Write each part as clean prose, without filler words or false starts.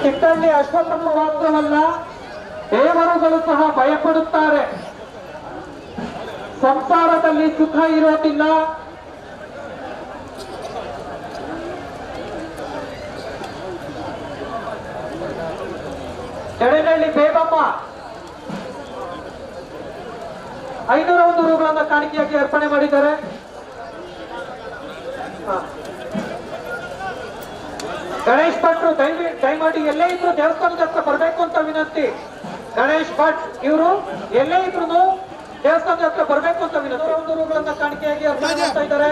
ಚಿಕ್ಕಳ್ಳಿ ಅಶ್ವತ್ಥಮ್ಮ ಮಾತ್ರವಲ್ಲ, ದೇವರುಗಳು ಸಹ ಭಯಪಡುತ್ತಾರೆ. ಸಂಸಾರದಲ್ಲಿ ಸುಖ ಇರೋದಿಲ್ಲ. ಜಡನಹಳ್ಳಿ ಬೇಗಮ್ಮ 501 ರೂಗಳನ್ನು ಕಾಣಿಕೆಯಾಗಿ ಅರ್ಪಣೆ ಮಾಡಿದ್ದಾರೆ. ಗಣೇಶ್ ಭಟ್ರು ದಯಮಾಡಿ ಎಲ್ಲೇ ಇದ್ರು ದೇವಸ್ಥಾನದ ಹತ್ರ ಬರಬೇಕು ಅಂತ ವಿನಂತಿ. ಗಣೇಶ್ ಭಟ್ ಇವರು ಎಲ್ಲೇ ಇದ್ರು ದೇವಸ್ಥಾನದ ಹತ್ರ ಬರಬೇಕು ಅಂತ ವಿನಂತಿ. 100 ರೂಗಳನ್ನು ಕಾಣಿಕೆಯಾಗಿ ಅರ್ಪಣೆ ಮಾಡ್ತಾ ಇದ್ದಾರೆ.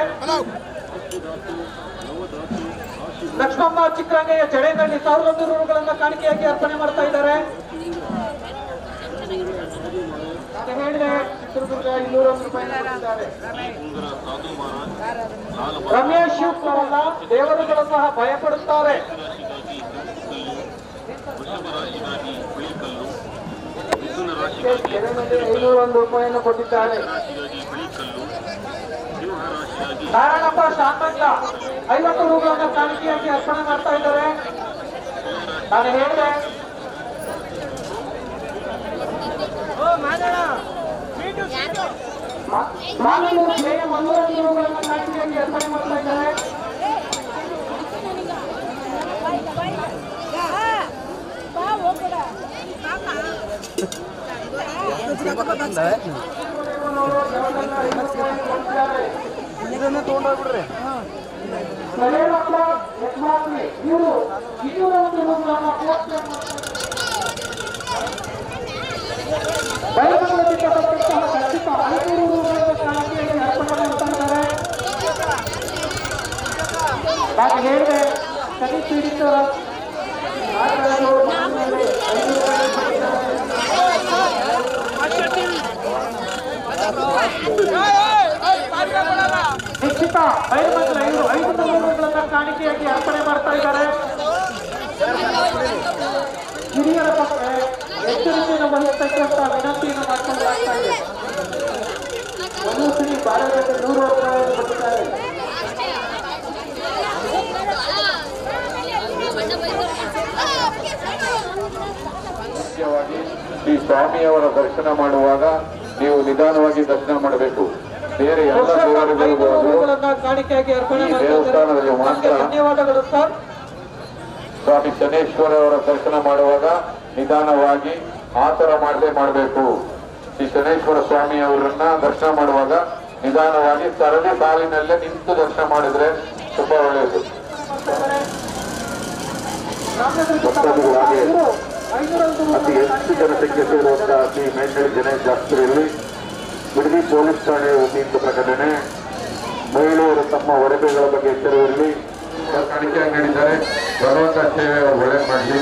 ಲಕ್ಷ್ಮಮ್ಮ ಚಿಕ್ಕರಂಗಯ್ಯ ಜಡೇನಹಳ್ಳಿ 1100 ರೂಗಳನ್ನು ಕಾಣಿಕೆಯಾಗಿ ಅರ್ಪಣೆ ಮಾಡ್ತಾ ಇದ್ದಾರೆ. ಹೇಳಿದೆ ಚಿತ್ರದುರ್ಗ 201 ರೂಪಾಯಿ ಕೊಟ್ಟಿದ್ದಾರೆ. ರಮೇಶ್ ಶಿವಕುಮಾರಲ್ಲ, ದೇವರುಗಳು ಸಹ ಭಯಪಡುತ್ತಾರೆ. 501 ರೂಪಾಯಿಯನ್ನು ಕೊಟ್ಟಿದ್ದಾರೆ. ನಾರಾಯಣಪ್ಪ ಶಾಂತಂಗ 50 ರೂಪಾಯಿಗಳನ್ನು ಕಾಣಿಕೆಯಾಗಿ ಅರ್ಪಣೆ ಮಾಡ್ತಾ ಇದ್ದಾರೆ. ನಾನು ಹೇಳಿದೆ ಮಾನೂರು 100 ರೂಪಾಯಿಗಳನ್ನು ಕಾಣಿಕೆಯಾಗಿ ಅರ್ಪಣೆ ಮಾಡ್ತಾ ಇದ್ದಾರೆ. ತಗೊಂಡೋಗ್ಬಿಡ್ರಿ ನಾನು ಹೇಳಿದೆ ಸರಿ ಪೀಡಿತರ ನಿಶ್ಚಿತ 500 ರೂಪಾಯಿಗಳನ್ನು ಕಾಣಿಕೆಯಾಗಿ ಅರ್ಪಣೆ ಮಾಡ್ತಾ ಇದ್ದಾರೆ. ಹಿರಿಯರ ಬಗ್ಗೆ ಎಚ್ಚರಿಕೆಯನ್ನು ವಹಿಸತಕ್ಕಂತ ವಿನಂತಿಯನ್ನು ಮಾಡ್ಕೊಳ್ಳಲಾಗ್ತಾ ಇದೆ. ಶ್ರೀ ಭಾರತದ 100 ರೂಪಾಯಿಯನ್ನು ಕೊಟ್ಟಿದ್ದಾರೆ. ಮುಖ್ಯವಾಗಿ ಈ ಸ್ವಾಮಿಯವರ ದರ್ಶನ ಮಾಡುವಾಗ ನೀವು ನಿಧಾನವಾಗಿ ದರ್ಶನ ಮಾಡಬೇಕು. ಬೇರೆ ಎಲ್ಲ ದೇವಸ್ಥಾನದಲ್ಲಿ ಮಾತ್ರ ಧನ್ಯವಾದಗಳು ಸರ್. ಸ್ವಾಮಿ ಶನೇಶ್ವರ ಅವರ ದರ್ಶನ ಮಾಡುವಾಗ ನಿಧಾನವಾಗಿ ಆತರ ಮಾಡಬೇಕು. ಶ್ರೀ ಶನೇಶ್ವರ ಸ್ವಾಮಿ ಅವರನ್ನ ದರ್ಶನ ಮಾಡುವಾಗ ನಿಧಾನವಾಗಿ ಸರದಿ ಸಾಲಿನಲ್ಲೇ ನಿಂತು ದರ್ಶನ ಮಾಡಿದ್ರೆ ತುಂಬಾ ಒಳ್ಳೆಯದು. ಅತಿ ಹೆಚ್ಚು ಜನಸಂಖ್ಯೆ ಸೇರುವಂತಹ ಶ್ರೀ ಮೇಂಡಳಿ ಗಣೇಶ್ ಶಾಸ್ತ್ರಿಯಲ್ಲಿ ಬಿಡದಿ ಪೊಲೀಸ್ ಠಾಣೆ ವತಿಯಿಂದ ಪ್ರಕಟಣೆ. ಮಹಿಳೆಯರು ತಮ್ಮ ಒಡವೆಗಳ ಬಗ್ಗೆ ಎಚ್ಚರವಿರಲಿ. ಕಾಣಿಕೆಯಾಗಿ ನೀಡಿದ್ದಾರೆ. ಭಗವಂತ ಸೇವೆ ಅವರು ಒಳ್ಳೆ ಮಾಡಲಿ.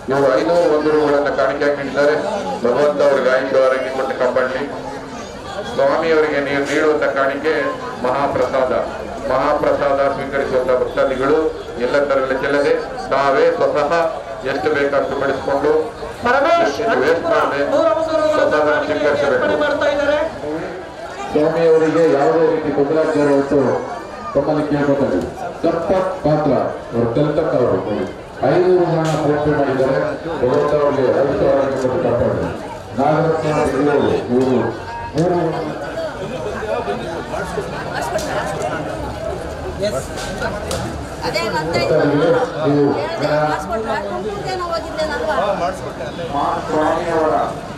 ಇವರು 501 ರೂಪಾಯಿಗಳನ್ನು ಕಾಣಿಕೆಯಾಗಿ ನೀಡಿದ್ದಾರೆ. ಭಗವಂತ ಅವರಿಗೆ ಆಯುಷ್ಯ ಆರೋಗ್ಯ ಕೊಟ್ಟು ಕಾಪಾಡಲಿ. ಸ್ವಾಮಿಯವರಿಗೆ ನೀವು ನೀಡುವಂತ ಕಾಣಿಕೆ ಮಹಾಪ್ರಸಾದ ಸ್ವೀಕರಿಸುವಂತಹ ಭಕ್ತಾದಿಗಳು ಎಲ್ಲ ತರದಲ್ಲಿ ಚೆಲ್ಲದೆ ತಾವೇ ಸ್ವತಃ ಎಷ್ಟು ಬೇಕಷ್ಟು ಬೆಳೆಸಿಕೊಂಡು ವೇಸ್ಟ್ ಮಾಡದೆ ಪ್ರಸಾದ ಸ್ವೀಕರಿಸಬೇಕು. ಸ್ವಾಮಿಯವರಿಗೆ ಯಾವುದೇ ರೀತಿ ತೊಂದರೆಯಾಗದಿರೋ ಹೊತ್ತು ತಮ್ಮನ್ನು ಕೇಳ್ಕೊತಾರೆ. ಸ್ವಲ್ಪ ಪಾತ್ರ ಅವರು ಕಲಿತಕ್ಕವರು 500 ಹಣ ಪೋಷಣೆ ಮಾಡಿದ್ದಾರೆ. ಭಗವಂತ ಅವರಿಗೆ ಆಯುಷ್ಯ ಆರೋಗ್ಯ ಕೊಟ್ಟು ಕಾಪಾಡಲಿ. ನಾಗರತ್ನ ಇವರು ಸ್ವಾಮಿಯವರ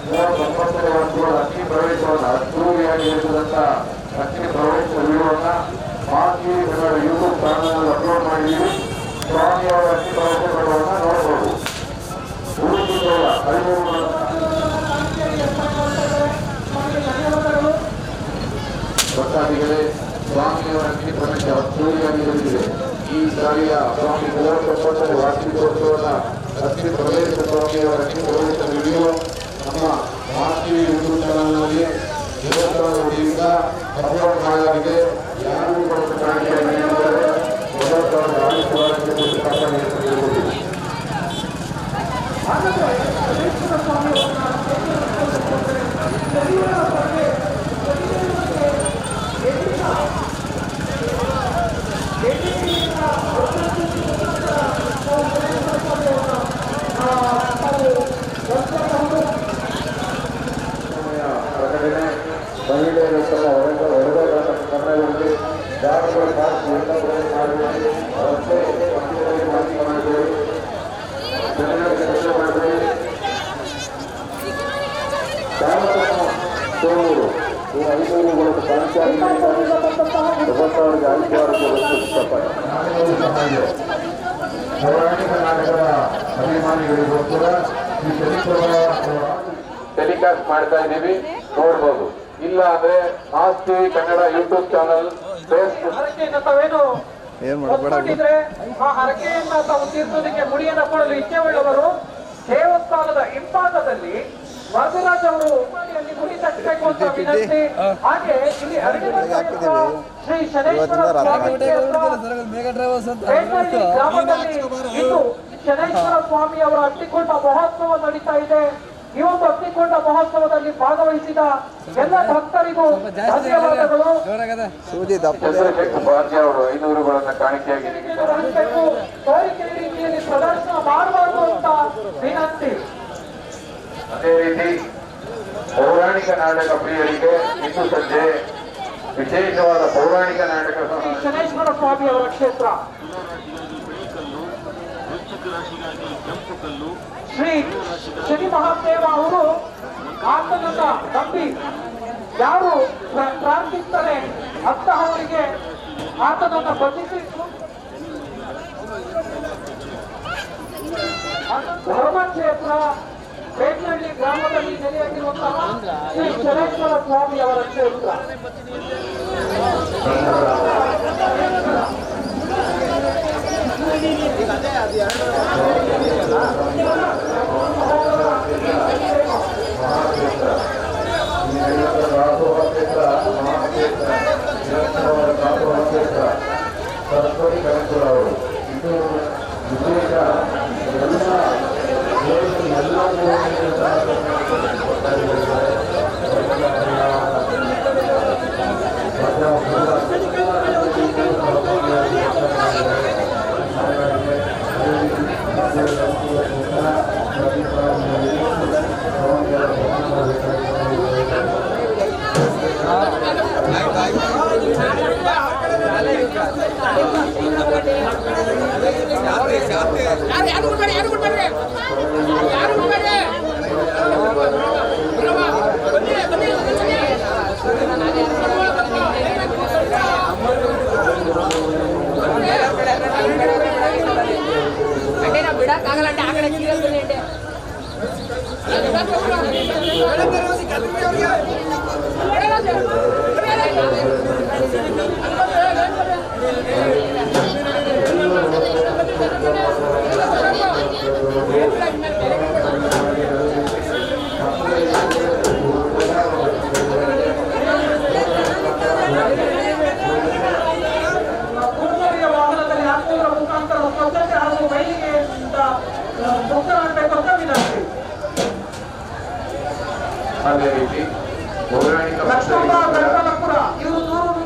39ನೇ ವರ್ಷಗಳ ಅಗ್ನಿ ಪ್ರವೇಶವನ್ನು ಅದ್ದೂರಿಯಾಗಿ ನಡೆಸಿದಂತ ಅಗ್ನಿ ಪ್ರವೇಶ ವಿಡಿಯೋವನ್ನ ಮಾಜಿ ಯೂಟ್ಯೂಬ್ ಚಾನಲ್ ಅಪ್ಲೋಡ್ ಮಾಡಿದ್ದೀವಿ. ಸ್ವಾಮಿಯವರ ಅಗ್ನಿ ಪ್ರವೇಶ ವಿಡಿಯೋವನ್ನ ನೋಡಬಹುದು. ಭಕ್ತಾದಿಗಳೇ, ಸ್ವಾಮಿಯವರ ಅಗ್ನಿ ಪ್ರವೇಶ ಅದ್ದೂರಿಯಾಗಿ ನಡೆದಿದೆ. ಈ ಸಾರಿಯ ಸ್ವಾಮಿ 39ನೇ ವಾರ್ಷಿಕೋತ್ಸವದ ಅಗ್ನಿ ಪ್ರವೇಶ ಸ್ವಾಮಿಯವರ ಅಗ್ನಿ ಪ್ರವೇಶ ವಿಡಿಯೋ ನಮ್ಮ ಮಾಜಿ ಯೂಟ್ಯೂಬ್ ಚಾನಲ್ನಲ್ಲಿ ವತಿಯಿಂದ ಅಪ್ಲೋಡ್ ಮಾಡಲಾಗಿದೆ. ಯಾರು ಕಾಣಿಕೆ ಸೋಮೂರು ಈ 500 ಗಳ ಕಾಣಿಕೆ ಅವರಿಗೆ ಆಯ್ಕೆಯಾಗಿ ಪೌರಾಣಿಕ ನಾಟಕದ ಅಭಿಮಾನಿಗಳಿಗೋಸ್ಕರ ಈ ಟೆಲಿಕಾಸ್ಟ್ ಮಾಡ್ತಾ ಇದ್ದೀವಿ, ನೋಡ್ಬೋದು. ಇಲ್ಲ ಅಂದ್ರೆ ಆಸ್ತಿ ಕನ್ನಡ ಯೂಟ್ಯೂಬ್ ಚಾನಲ್, ಫೇಸ್ಬುಕ್ ಹರಕೆಯನ್ನು ತಾವೇನು ಹೊತ್ಕೊಂಡಿದ್ರೆ ಆ ಹರಕೆಯನ್ನ ತಾವು ತೀರ್ಸೋದಕ್ಕೆ ಮುಡಿಯನ್ನು ಕೊಡಲು ಇಚ್ಛೆಯುಳ್ಳವರು ದೇವಸ್ಥಾನದ ಹಿಂಭಾಗದಲ್ಲಿ ವರದರಾಜ್ ಅವರು ಅಲ್ಲಿ ಮುಡಿ ತಟ್ಟಬೇಕು ಅಂತ ವಿನಂತಿ. ಹಾಗೆ ಇಲ್ಲಿ ಶ್ರೀ ಶನೇಶ್ವರ ಸ್ವಾಮಿ ಗ್ರಾಮದಲ್ಲಿ ಇಂದು ಶನೇಶ್ವರ ಸ್ವಾಮಿ ಅವರ ಅಗ್ನಿಕುಂಡ ಮಹೋತ್ಸವ ನಡೀತಾ ಇದೆ. ಈ ಒಂದು ಅಗ್ನಿಕುಂಡ ಮಹೋತ್ಸವದಲ್ಲಿ ಭಾಗವಹಿಸಿದ ಎಲ್ಲ ಭಕ್ತರಿಗೂ ಧನ್ಯವಾದಗಳು. ಅವರು 500 ಕಾಣಿಕೆಯಾಗಿ ತೋರಿಕೆ ರೀತಿಯಲ್ಲಿ ಪ್ರದರ್ಶನ ಮಾಡಬಾರದು ಅಂತ ವಿನಂತಿ. ಅದೇ ರೀತಿ ಪೌರಾಣಿಕ ನಾಟಕ ಪ್ರಿಯರಿಗೆ ಇಂದು ಸಂಜೆ ವಿಶೇಷವಾದ ಪೌರಾಣಿಕ ನಾಟಕ ಶನೇಶ್ವರ ಸ್ವಾಮಿ ಅವರ ಕ್ಷೇತ್ರ ಶ್ರೀ ಶನಿ ಮಹಾದೇವ ಅವರು ಆತನನ್ನ ನಂಬಿ ಯಾರು ಪ್ರಾರ್ಥಿಸ್ತಾರೆ ಅಂತಹವರಿಗೆ ಆತನನ್ನ ಭಜಿಸಿ ಧರ್ಮಕ್ಷೇತ್ರ ಬೇಟನಹಳ್ಳಿ ಗ್ರಾಮದಲ್ಲಿ ನೆಲೆಯಾಗಿರುವಂತಹ ಶ್ರೀ ಶನೇಶ್ವರ ಸ್ವಾಮಿ ಅವರ ಕ್ಷೇತ್ರ. ಸರಸ್ವತಿ ಕನಕಪುರ ಅವರು ಇದು ವಿಶೇಷ ಬಿಡಕ್ಕಾಗಲ್ಲ ಆ ಕಡೆ ವಾಹನದಲ್ಲಿ ಹಾಕುವುದರ ಮುಖಾಂತರ ಸ್ವಚ್ಛತೆ ಹಾಗೂ ಮೈಲಿಗೆಯಿಂದ ಮುಕ್ತರಾಗಬೇಕು ಅಂತ ವಿನಂತಿ. ಅದೇ ರೀತಿ ಪೌರಾಣಿಕ ಲಕ್ಷ್ಮಣಪುರ ಇವರು 100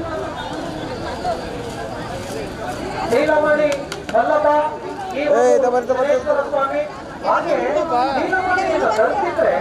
ನೀಲಮಣಿ ವಲ್ಲಭ ಈ ಶನೇಶ್ವರ ಸ್ವಾಮಿ ಹಾಗೆ ನೀಲಮಣಿಯನ್ನು ಧರಿಸಿದ್ರೆ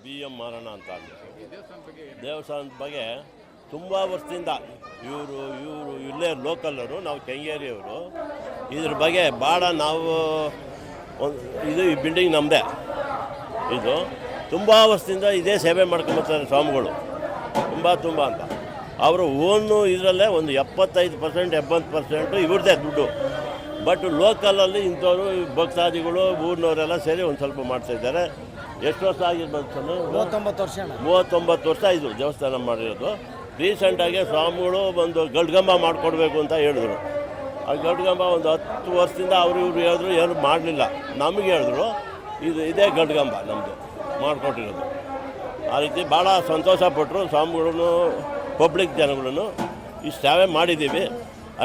BM ಮಾರಣ ಅಂತ ದೇವಸ್ಥಾನದ ಬಗ್ಗೆ ತುಂಬ ವರ್ಷದಿಂದ ಇವರು ಇಲ್ಲೇ ಲೋಕಲ್ಲರು, ನಾವು ಕೆಂಗೇರಿಯವರು. ಇದ್ರ ಬಗ್ಗೆ ಭಾಳ ನಾವು ಇದು ಈ ಬಿಲ್ಡಿಂಗ್ ನಮ್ಮದೇ. ಇದು ತುಂಬ ವರ್ಷದಿಂದ ಇದೇ ಸೇವೆ ಮಾಡ್ಕೊಂಬರ್ತಾರೆ ಸ್ವಾಮಿಗಳು, ತುಂಬ ಅಂತ. ಅವರು ಓನು ಇದರಲ್ಲೇ ಒಂದು 75% 70% ಇವ್ರದ್ದೇ ದುಡ್ಡು. ಬಟ್ ಲೋಕಲಲ್ಲಿ ಇಂಥವ್ರು ಭಕ್ತಾದಿಗಳು ಊರಿನವರೆಲ್ಲ ಸೇರಿ ಒಂದು ಸ್ವಲ್ಪ ಮಾಡ್ತಾಯಿದ್ದಾರೆ. ಎಷ್ಟು ವರ್ಷ ಆಗಿರ್ಬೋದು ಸ್ವಾಮಿ? 39 ವರ್ಷ ಅಣ್ಣ. 39 ವರ್ಷ ಇದು ದೇವಸ್ಥಾನ ಮಾಡಿರೋದು. ರೀಸೆಂಟಾಗಿ ಸ್ವಾಮಿಗಳು ಒಂದು ಗಡ್ಗಂಬ ಮಾಡಿಕೊಡ್ಬೇಕು ಅಂತ ಹೇಳಿದ್ರು. ಆ ಗಡ್ಗಂಬ ಒಂದು 10 ವರ್ಷದಿಂದ ಅವರು ಇವರು ಹೇಳಿದ್ರು, ಏನು ಮಾಡಲಿಲ್ಲ. ನಮಗೆ ಹೇಳಿದ್ರು ಇದೇ ಗಡ್ಗಂಬ ನಮ್ಮದು ಮಾಡಿಕೊಟ್ಟಿರೋದು. ಆ ರೀತಿ ಭಾಳ ಸಂತೋಷಪಟ್ಟರು ಸ್ವಾಮಿಗಳೂ ಪಬ್ಲಿಕ್ ಜನಗಳೂ. ಇಷ್ಟು ಸೇವೆ ಮಾಡಿದ್ದೀವಿ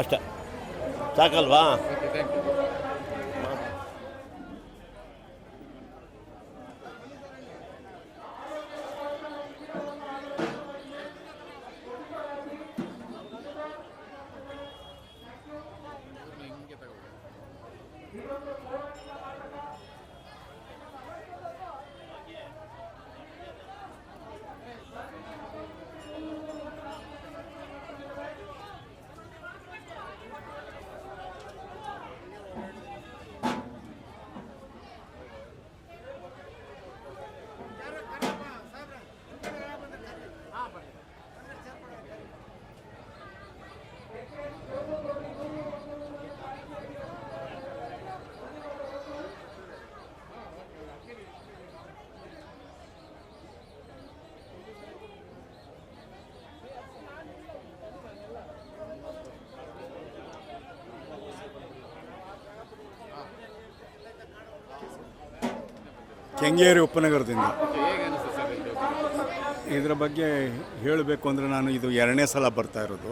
ಅಷ್ಟೇ, ಸಾಕಲ್ವಾ? ಕೆಂಗೇರಿ ಉಪನಗರದಿಂದ. ಇದರ ಬಗ್ಗೆ ಹೇಳಬೇಕು ಅಂದರೆ ನಾನು ಇದು 2ನೇ ಸಲ ಬರ್ತಾ ಇರೋದು.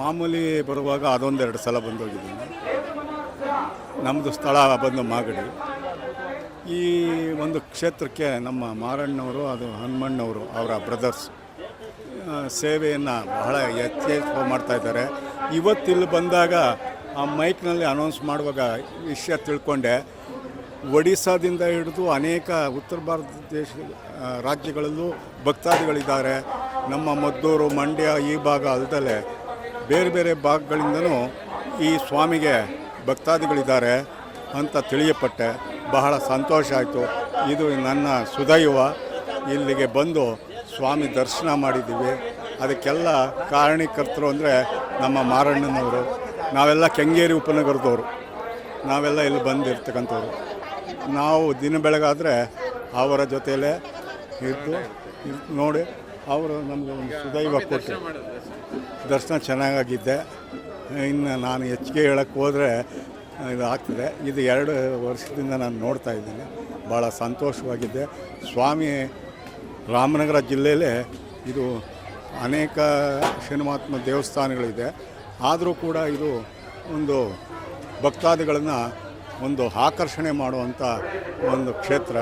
ಮಾಮೂಲಿ ಬರುವಾಗ ಅದೊಂದೆರಡು ಸಲ ಬಂದೋಗಿದ್ದೀನಿ. ನಮ್ಮದು ಸ್ಥಳ ಬಂದು ಮಾಗಡಿ. ಈ ಒಂದು ಕ್ಷೇತ್ರಕ್ಕೆ ನಮ್ಮ ಮಾರಣ್ಣವರು, ಅದು ಹನುಮಣ್ಣವರು ಅವರ ಬ್ರದರ್ಸ್ ಸೇವೆಯನ್ನು ಬಹಳ ಯಥೇಚ್ಛ ಮಾಡ್ತಾಯಿದ್ದಾರೆ. ಇವತ್ತಿಲ್ಲಿ ಬಂದಾಗ ಆ ಮೈಕ್ನಲ್ಲಿ ಅನೌನ್ಸ್ ಮಾಡುವಾಗ ವಿಷಯ ತಿಳ್ಕೊಂಡೆ. ಒಡಿಸ್ಸಾದಿಂದ ಹಿಡಿದು ಅನೇಕ ಉತ್ತರ ಭಾರತ ದೇಶದ ರಾಜ್ಯಗಳಲ್ಲೂ ಭಕ್ತಾದಿಗಳಿದ್ದಾರೆ. ನಮ್ಮ ಮದ್ದೂರು, ಮಂಡ್ಯ ಈ ಭಾಗ ಅಲ್ಲದೆ ಬೇರೆ ಬೇರೆ ಭಾಗಗಳಿಂದನೂ ಈ ಸ್ವಾಮಿಗೆ ಭಕ್ತಾದಿಗಳಿದ್ದಾರೆ ಅಂತ ತಿಳಿಯಪಟ್ಟೆ. ಬಹಳ ಸಂತೋಷ ಆಯಿತು. ಇದು ನನ್ನ ಸುದೈವ. ಇಲ್ಲಿಗೆ ಬಂದು ಸ್ವಾಮಿ ದರ್ಶನ ಮಾಡಿದ್ದೀವಿ. ಅದಕ್ಕೆಲ್ಲ ಕಾರಣೀಕರ್ತರು ಅಂದರೆ ನಮ್ಮ ಮಾರಣ್ಣನವರು. ನಾವೆಲ್ಲ ಕೆಂಗೇರಿ ಉಪನಗರದವರು. ನಾವೆಲ್ಲ ಇಲ್ಲಿ ಬಂದಿರ್ತಕ್ಕಂಥವ್ರು. ನಾವು ದಿನ ಬೆಳಗಾದರೆ ಅವರ ಜೊತೆಯಲ್ಲೇ ಇದ್ದು ನೋಡಿ ಅವರು ನಮಗೆ ಒಂದು ಸುದೈವ ಕೊಟ್ಟು ದರ್ಶನ ಚೆನ್ನಾಗಾಗಿದ್ದೆ. ಇನ್ನು ನಾನು ಹೆಚ್ಚಿಗೆ ಹೇಳಕ್ಕೆ ಹೋದರೆ ಇದು ಆಗ್ತದೆ. ಇದು 2 ವರ್ಷದಿಂದ ನಾನು ನೋಡ್ತಾ ಇದ್ದೀನಿ. ಭಾಳ ಸಂತೋಷವಾಗಿದ್ದೆ. ಸ್ವಾಮಿ ರಾಮನಗರ ಜಿಲ್ಲೆಯಲ್ಲೇ ಇದು ಅನೇಕ ಶನಿಮಾತ್ಮ ದೇವಸ್ಥಾನಗಳಿದೆ. ಆದರೂ ಕೂಡ ಇದು ಒಂದು ಭಕ್ತಾದಿಗಳನ್ನು ಒಂದು ಆಕರ್ಷಣೆ ಮಾಡುವಂಥ ಒಂದು ಕ್ಷೇತ್ರ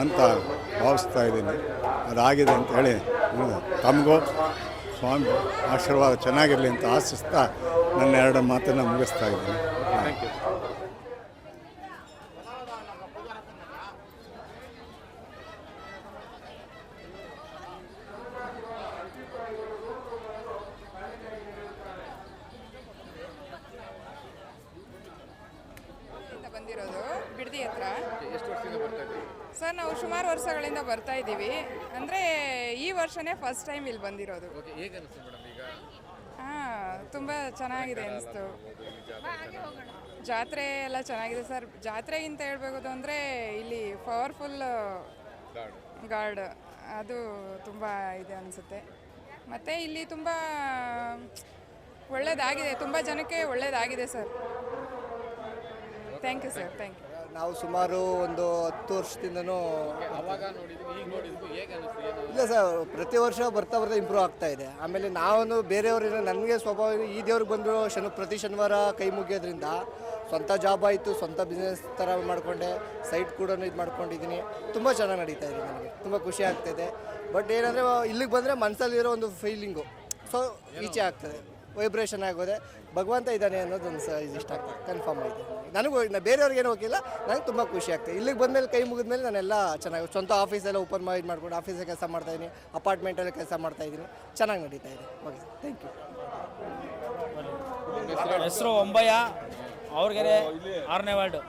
ಅಂತ ಭಾವಿಸ್ತಾ ಇದ್ದೀನಿ. ಅದಾಗಿದೆ ಅಂತ ಹೇಳಿ ತಮಗೂ ಸ್ವಾಮಿ ಆಶೀರ್ವಾದ ಚೆನ್ನಾಗಿರಲಿ ಅಂತ ಆಶಿಸ್ತಾ ನನ್ನ 2 ಮಾತನ್ನು ಮುಗಿಸ್ತಾ ಇದ್ದೀನಿ. ಬಂದಿರೋದು ಬಿಡದಿ ಹತ್ರ. ಸರ್ ನಾವು ಸುಮಾರು ವರ್ಷಗಳಿಂದ ಬರ್ತಾ ಇದ್ದೀವಿ. ಅಂದರೆ ಈ ವರ್ಷನೇ ಫಸ್ಟ್ ಟೈಮ್ ಇಲ್ಲಿ ಬಂದಿರೋದು. ಹಾಂ, ತುಂಬ ಚೆನ್ನಾಗಿದೆ ಅನಿಸ್ತು. ಜಾತ್ರೆ ಎಲ್ಲ ಚೆನ್ನಾಗಿದೆ ಸರ್. ಜಾತ್ರೆಗಿಂತ ಹೇಳ್ಬೋದು ಅಂದರೆ ಇಲ್ಲಿ ಪವರ್ಫುಲ್ ಗಾರ್ಡ್ ಅದು ತುಂಬ ಇದೆ ಅನಿಸುತ್ತೆ. ಮತ್ತು ಇಲ್ಲಿ ತುಂಬ ಒಳ್ಳೆಯದಾಗಿದೆ, ತುಂಬ ಜನಕ್ಕೆ ಒಳ್ಳೆಯದಾಗಿದೆ sir. Thank you sir, thank you. ನಾವು ಸುಮಾರು ಒಂದು 10 ವರ್ಷದಿಂದನೂ ಇಲ್ಲ ಸರ್, ಪ್ರತಿ ವರ್ಷ ಬರ್ತಾ ಬರ್ತಾ ಇಂಪ್ರೂವ್ ಆಗ್ತಾ ಇದೆ. ಆಮೇಲೆ ನಾವು ಬೇರೆಯವ್ರಿಗೆ ನನಗೆ ಸ್ವಭಾವ ಈ ದೇವ್ರಿಗೆ ಬಂದರು ಪ್ರತಿ ಶನಿವಾರ ಕೈ ಮುಗಿಯೋದ್ರಿಂದ ಸ್ವಂತ ಜಾಬ್ ಆಯಿತು, ಸ್ವಂತ ಬಿಸ್ನೆಸ್ ಥರ ಮಾಡಿಕೊಂಡೆ, ಸೈಟ್ ಕೂಡ ಇದು ಮಾಡ್ಕೊಂಡಿದ್ದೀನಿ. ತುಂಬ ಚೆನ್ನಾಗಿ ನಡೀತಾ ಇದೆ. ನನಗೆ ತುಂಬ ಖುಷಿ ಆಗ್ತಾಯಿದೆ. ಬಟ್ ಏನಂದರೆ ಇಲ್ಲಿಗೆ ಬಂದರೆ ಮನಸ್ಸಲ್ಲಿರೋ ಒಂದು ಫೀಲಿಂಗು ಸೊ ಈಚೆ ಆಗ್ತದೆ, ವೈಬ್ರೇಷನ್ ಆಗೋದೆ. ಭಗವಂತ ಇದ್ದಾನೆ ಅನ್ನೋದೊಂದು ಇಷ್ಟ ಆಗ್ತದೆ, ಕನ್ಫರ್ಮ್ ಆಯಿತು. ನನಗೂ ಬೇರೆಯವ್ರಿಗೆ ಏನೂ ಹೋಗಿಲ್ಲ, ನನಗೆ ತುಂಬ ಖುಷಿ ಆಗ್ತದೆ. ಇಲ್ಲಿಗೆ ಬಂದಮೇಲೆ ಕೈ ಮುಗಿದ್ಮೇಲೆ ನಾನೆಲ್ಲ ಚೆನ್ನಾಗಿ ಸ್ವಂತ ಆಫೀಸೆಲ್ಲ ಓಪನ್ ಮಾಡಿ ಮಾಡ್ಕೊಂಡು ಆಫೀಸಲ್ಲಿ ಕೆಲಸ ಮಾಡ್ತಾಯಿದ್ದೀನಿ, ಅಪಾರ್ಟ್ಮೆಂಟಲ್ಲಿ ಕೆಲಸ ಮಾಡ್ತಾಯಿದ್ದೀನಿ. ಚೆನ್ನಾಗಿ ನಡೀತಾ ಇದೆ. Okay, thank you. ಹೆಸರು ಒಂಬಯ್ಯ, ಅವ್ರಿಗೆರೆ 6ನೇ ವಾರ್ಡು.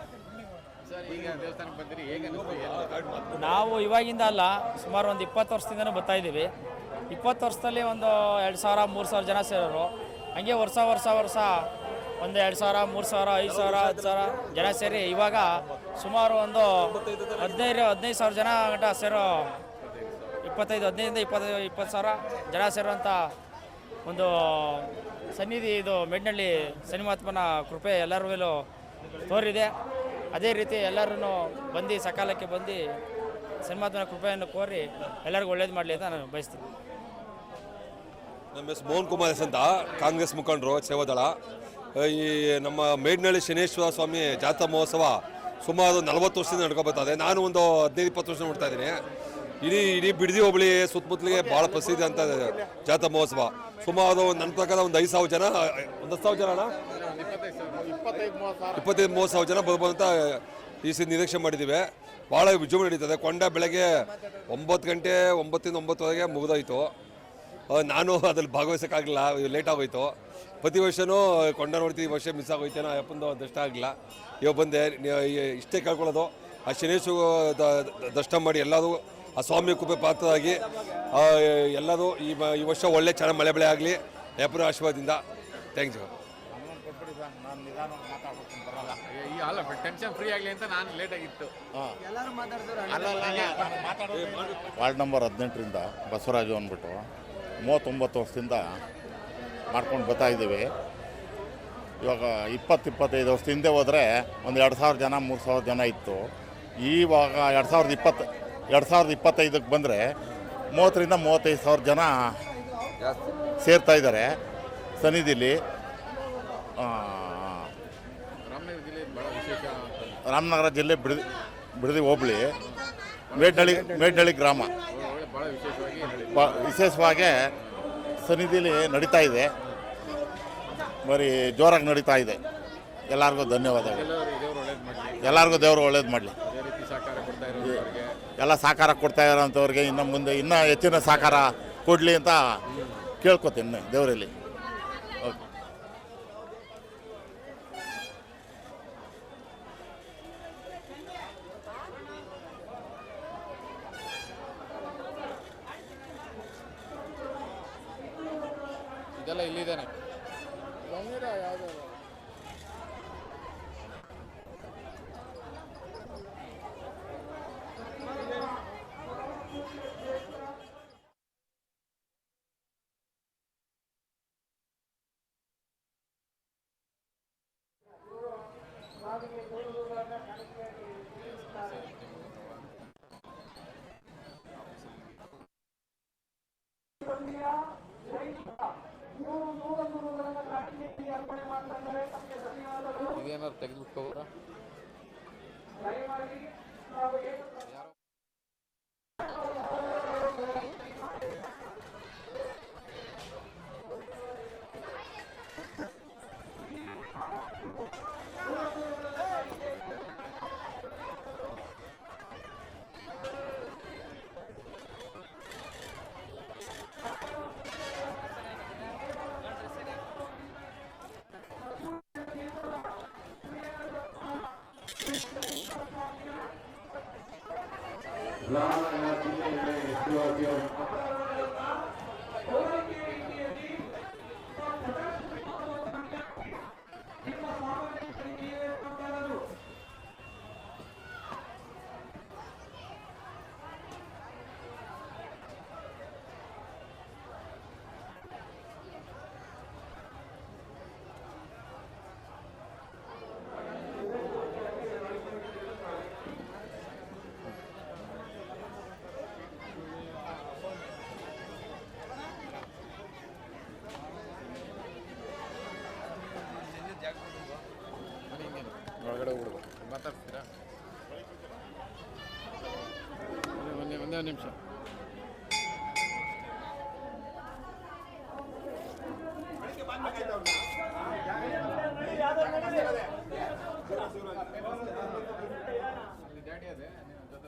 ನಾವು ಇವಾಗಿಂದ ಅಲ್ಲ, ಸುಮಾರು ಒಂದು 20 ವರ್ಷದಿಂದನೂ ಬರ್ತಾ ಇದ್ದೀವಿ. 20 ವರ್ಷದಲ್ಲಿ ಒಂದು 2000 3000 ಜನ ಸೇರೋರು. ಹಂಗೆ ವರ್ಷ ಒಂದು 2000 3000 5000 10,000 ಜನ ಸೇರಿ ಇವಾಗ ಸುಮಾರು ಒಂದು 15,000 ಜನ ಗಂಟ ಸೇರೋ 15,000 ಸಾವಿರ ಜನ ಸೇರುವಂಥ ಒಂದು ಸನ್ನಿಧಿ ಇದು ಮೇಡ್ನಳ್ಳಿ ಶನಿಮಹಾತ್ಮನ ಕೃಪೆ ಎಲ್ಲರ ಮೇಲೂ ತೋರಿದೆ. ಅದೇ ರೀತಿ ಎಲ್ಲರೂ ಬಂದು ಸಕಾಲಕ್ಕೆ ಬಂದು ಶನಿಮಹಾತ್ಮನ ಕೃಪೆಯನ್ನು ಕೋರಿ ಎಲ್ಲರಿಗೂ ಒಳ್ಳೇದು ಮಾಡಲಿ ಅಂತ ನಾನು ಬಯಸ್ತೀನಿ. ನಮ್ಮ ಹೆಸರು ಮೋಹನ್ ಕುಮಾರ್ ಎಸ್ ಅಂತ, ಕಾಂಗ್ರೆಸ್ ಮುಖಂಡರು, ಸೇವಾದಳ. ಈ ನಮ್ಮ ಮೇಡ್ನಳ್ಳಿ ಶನೇಶ್ವರ ಸ್ವಾಮಿ ಜಾತ್ರಾ ಮಹೋತ್ಸವ ಸುಮಾರು 40 ವರ್ಷದಿಂದ ನಡ್ಕೊಬರ್ತದೆ. ನಾನು ಒಂದು 15-20 ವರ್ಷ ನೋಡ್ತಾ ಇದ್ದೀನಿ. ಇಡೀ ಬಿಡದಿ ಹೋಬಳಿ ಸುತ್ತಮುತ್ತಲಿಗೆ ಭಾಳ ಪ್ರಸಿದ್ಧಿ ಅಂತ ಜಾತ್ರಾ ಮಹೋತ್ಸವ. ಸುಮಾರು ನನ್ನ ಪ್ರಕಾರ ಒಂದು 5,000 ಜನ, 10,000 ಜನ, 25-30,000 ಜನ ಬರ್ಬೋದು ಅಂತ ಈ ಸರಿ ನಿರೀಕ್ಷೆ ಮಾಡಿದ್ದೀವಿ. ಭಾಳ ವಿಜೃಂಭಣೆ ನಡೀತದೆ. ಕೊಂಡ ಬೆಳಗ್ಗೆ 9 ಗಂಟೆ 9ರಿಂದ 9ವರೆಗೆ ಮುಗಿದೋಯ್ತು. ನಾನು ಅದ್ರಲ್ಲಿ ಭಾಗವಹಿಸೋಕ್ಕಾಗಲಿಲ್ಲ, ಲೇಟ್ ಆಗೋಯ್ತು. ಪ್ರತಿ ವರ್ಷವೂ ಕೊಂಡ ನೋಡ್ತೀವಿ, ಈ ವರ್ಷ ಮಿಸ್ ಆಗೋಯ್ತೇನೋ, ಅಪ್ಪಂದು ದರ್ಶನ ಆಗಲಿಲ್ಲ. ಇವಾಗ ಬಂದೆ. ಇಷ್ಟೇ ಕೇಳ್ಕೊಳ್ಳೋದು, ಆ ಶನೇಶ್ವರ ದರ್ಶನ ಮಾಡಿ ಎಲ್ಲರೂ ಆ ಸ್ವಾಮಿ ಕೃಪೆ ಪಾತ್ರರಾಗಿ ಎಲ್ಲರೂ ಈ ವರ್ಷ ಒಳ್ಳೆ ಚೆನ್ನಾಗಿ ಮಳೆ ಬೆಳೆ ಆಗಲಿ ಅಪ್ಪನ ಆಶೀರ್ವಾದದಿಂದ. Thanks you. ಟೆನ್ಷನ್ ಫ್ರೀ ಆಗಲಿ ಅಂತ ನಾನು ಲೇಟ್ ಆಗಿತ್ತು. ವಾರ್ಡ್ ನಂಬರ್ 18ರಿಂದ ಬಸವರಾಜು ಅಂದ್ಬಿಟ್ಟು 39 ವರ್ಷದಿಂದ ಮಾಡ್ಕೊಂಡು ಬರ್ತಾಯಿದ್ದೀವಿ. ಇವಾಗ 20-25 ವರ್ಷದ ಹಿಂದೆ ಹೋದರೆ ಒಂದು 2,000 ಜನ 3,000 ಜನ ಇತ್ತು. ಈವಾಗ 2025ಕ್ಕೆ ಬಂದರೆ 30ರಿಂದ 35,000 ಜನ ಸೇರ್ತಾಯಿದ್ದಾರೆ ಸನ್ನಿಧಿಲಿ. ರಾಮನಗರ ಜಿಲ್ಲೆ ಬಿಡದಿ ಹೋಬಳಿ ಮೇಡ್ನಳ್ಳಿ ಗ್ರಾಮ ವಿಶೇಷವಾಗಿ ಸನ್ನಿಧಿಲಿ ನಡೀತಾ ಇದೆ. ಬರೀ ಜೋರಾಗಿ ನಡೀತಾ ಇದೆ. ಎಲ್ಲರಿಗೂ ಧನ್ಯವಾದಗಳು. ಎಲ್ಲರಿಗೂ ದೇವರು ಒಳ್ಳೇದು ಮಾಡಲಿ. ಎಲ್ಲ ಸಹಕಾರ ಕೊಡ್ತಾ ಇರೋಂಥವ್ರಿಗೆ ಇನ್ನು ಮುಂದೆ ಇನ್ನೂ ಹೆಚ್ಚಿನ ಸಹಕಾರ ಕೊಡಲಿ ಅಂತ ಕೇಳ್ಕೊತೀನಿ ದೇವರಲ್ಲಿ. ಓಕೆ. ಇದೆಲ್ಲ ಇಲ್ಲಿದ್ದೇನೆ. ಇದೇನಾದ್ರು ತೆಗೆದುಬಿಟ್ಟು ಒಳಗಡೆ ಹೋಗ್ಬಿಡ್ಬೇಕು. ಮಾತಾಡ್ತೀರಾ? ಒಂದೇ ನಿಮಿಷ. ಡ್ಯಾಡಿ ಅದೇ ಜೊತೆ